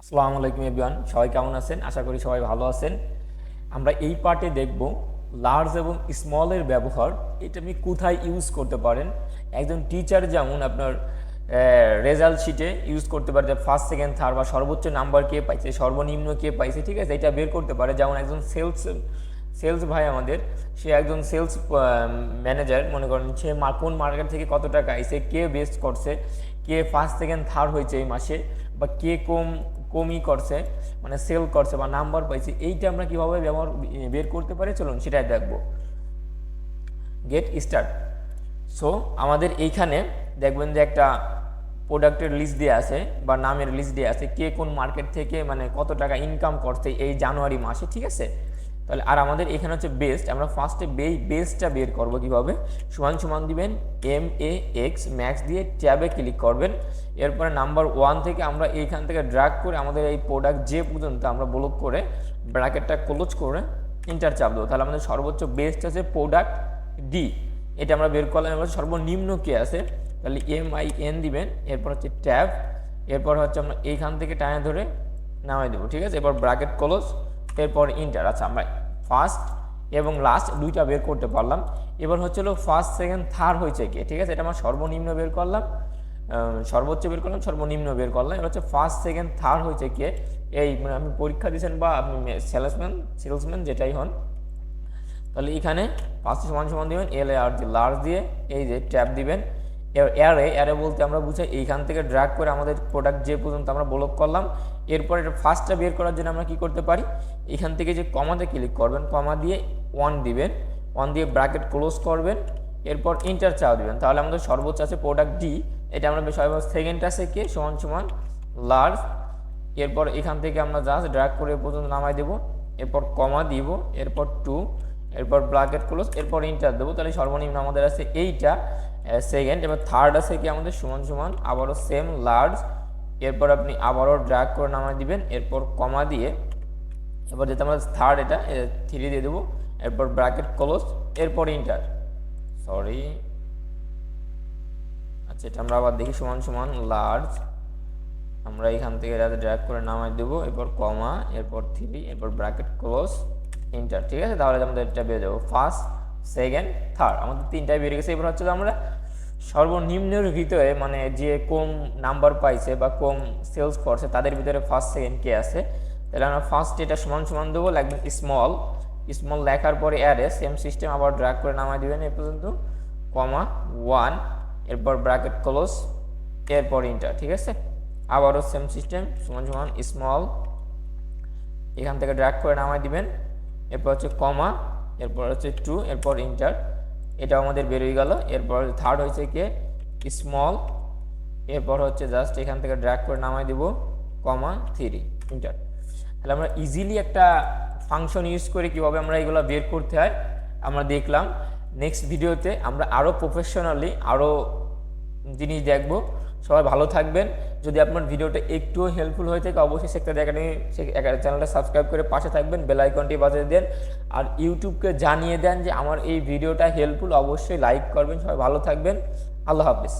আসসালামু আলাইকুম এভরিওয়ান, সবাই কেমন আছেন? আশা করি সবাই ভালো আছেন। আমরা এই পার্টে দেখব লার্জ এবং স্মলের ব্যবহার। এটা আপনি কোথায় ইউজ করতে পারেন। একজন টিচার যেমন আপনার রেজাল্ট শিটে ইউজ করতে পারে যে ফার্স্ট সেকেন্ড থার্ড বা সর্বোচ্চ নাম্বার কে পাইছে, সর্বনিম্ন কে পাইছে, ঠিক আছে, এটা বের করতে পারে। যেমন একজন সেলস ভাই আমাদের, সে একজন সেলস ম্যানেজার, মনে করেন সে কোন মার্কেট থেকে কত টাকা আইছে, কে বেস্ট করছে, কে ফার্স্ট সেকেন্ড থার্ড হয়েছে এই মাসে, বা কে কমই করছে, মানে সেল করছে বা নাম্বার পাইছে, এইটা আমরা কীভাবে বের করতে পারি চলুন সেটাই দেখবো। Get start. সো আমাদের এইখানে দেখবেন যে একটা প্রোডাক্টের লিস্ট দেওয়া আছে বা নামের লিস্ট দেওয়া আছে, কে কোন মার্কেট থেকে মানে কত টাকা ইনকাম করছে এই জানুয়ারি মাসে, ঠিক আছে। তাহলে আর আমাদের এখানে হচ্ছে বেস্ট, আমরা ফার্স্টে বেস্টটা বের করবো কীভাবে, সমান সমান দিবেন MAX ম্যাক্স দিয়ে ট্যাবে ক্লিক করবেন। এরপরে নাম্বার 1 থেকে আমরা এইখান থেকে ড্র্যাগ করে আমাদের এই প্রোডাক্ট যে পর্যন্ত আমরা ব্লক করে ব্র্যাকেটটা ক্লোজ করে ইন্টার চাপ দেবো। তাহলে আমাদের সর্বোচ্চ বেস্ট আছে প্রোডাক্ট ডি, এটা আমরা বের করলাম। এবার সর্বনিম্ন কে আছে, তাহলে MIN দিবেন, এরপর হচ্ছে ট্যাব, এরপর হচ্ছে আমরা এইখান থেকে টানে ধরে নামাই দেবো, ঠিক আছে। এরপর ব্র্যাকেট ক্লোজ, এরপর ইন্টার। আচ্ছা, আমরা ফার্স্ট এবং লাস্ট দুইটা বের করতে পারলাম। এবার হচ্ছে ফার্স্ট সেকেন্ড থার্ড হয়েছে কে, ঠিক আছে, এটা আমরা সর্বনিম্ন বের করলাম, সর্বোচ্চ বের করলাম, সর্বনিম্ন বের করলাম। এবার হচ্ছে ফার্স্ট সেকেন্ড থার্ড হয়েছে কে, এই মানে আপনি পরীক্ষা দিয়েছেন বা আপনি সেলসম্যান যেটাই হন, তাহলে এখানে ফার্স্ট সমান সমান দিবেন LAR লার্জ দিয়ে এই যে ট্যাব দিবেন। এয়ারে বলতে আমরা বুঝাই এইখান থেকে ড্র্যাগ করে আমাদের প্রোডাক্ট যে পর্যন্ত আমরা ব্লক করলাম। এরপর এটা ফার্স্টটা বের করার জন্য আমরা কি করতে পারি, এখান থেকে যে কমাতে ক্লিক করবেন, কমা দিয়ে 1 দিবেন, 1 দিয়ে ব্র্যাকেট ক্লোজ করবেন, এরপর ইন্টার চাপ দিবেন। তাহলে আমাদের সর্বোচ্চ আছে প্রোডাক্ট ডি, এটা আমরা সেকেন্ড আছে কে সমান সমান লার্জ। এরপর এখান থেকে আমরা জাস্ট ড্র্যাগ করে পর্যন্ত নামাই দেবো, এরপর কমা দিব, এরপর 2, এরপর ব্র্যাকেট ক্লোজ, এরপর ইন্টার দেবো। তাহলে সর্বনিম্ন আমাদের আছে এইটা সেকেন্ড। এবার থার্ড আছে কি আমাদের সমান সমান আবারও সেম লার্জ, এরপর আপনি আবারও ড্র্যাগ করে নামাই দিবেন, এরপর কমা দিয়ে এবার যেটা আমরা থার্ড এটা 3 দিয়ে দেবো, এরপর ব্র্যাকেট ক্লোজ, এরপর ইন্টার। সরি, আচ্ছা এটা আমরা আবার দেখি সমান সমান লার্জ, আমরা এখান থেকে ড্র্যাগ করে নামাই দেবো, এরপর কমা, এরপর 3, এরপর ব্র্যাকেট ক্লোজ, ইন্টার, ঠিক আছে। তাহলে আমাদের এটা বেরিয়ে যাবো ফার্স্ট সেকেন্ড থার্ড, আমাদের তিনটাই বেরিয়ে গেছে। এবার হচ্ছে আমরা সর্বনিম্নের ভিতরে মানে যে কম নাম্বার পাইছে বা কম সেলস করছে তাদের ভিতরে ফার্স্ট সেকেন্ড কে আছে, তাহলে আমরা ফার্স্ট এটা সমান সমান দেবো, লাগবে স্মল লেখার পরে অ্যারে সেম সিস্টেম আবার ড্র্যাগ করে নামাই দিবেন এ পর্যন্ত, কমা 1, এরপর ব্র্যাকেট ক্লোজ, এরপর ইন্টার, ঠিক আছে। আবারও সেম সিস্টেম সমান সমান স্মল, এখান থেকে ড্র্যাগ করে নামাই দিবেন, এরপর হচ্ছে কমা, এরপর হচ্ছে 2, এরপর ইন্টার, এটা আমাদের বেরোয় গেল। এরপর থার্ড হয়েছে কে স্মল, এরপর হচ্ছে জাস্ট এখান থেকে ড্র্যাগ করে নামাই দিব, কমা 3, ইন্টার। তাহলে আমরা ইজিলি একটা ফাংশন ইউজ করে কীভাবে আমরা এগুলো বের করতে হয় আমরা দেখলাম। নেক্সট ভিডিওতে আমরা আরও প্রফেশনালি আরও জিনিস দেখব। সবাই ভালো থাকবেন। যদি আপনার ভিডিওটা একটুও হেল্পফুল হয়ে থাকে অবশ্যই সেখসাদি একাডেমি চ্যানেলটা সাবস্ক্রাইব করে পাশে থাকবেন, বেল আইকনটি বাজিয়ে দেন, আর ইউটিউবকে জানিয়ে দেন যে আমার এই ভিডিওটা হেল্পফুল, অবশ্যই লাইক করবেন। সবাই ভালো থাকবেন, আল্লাহ হাফিজ।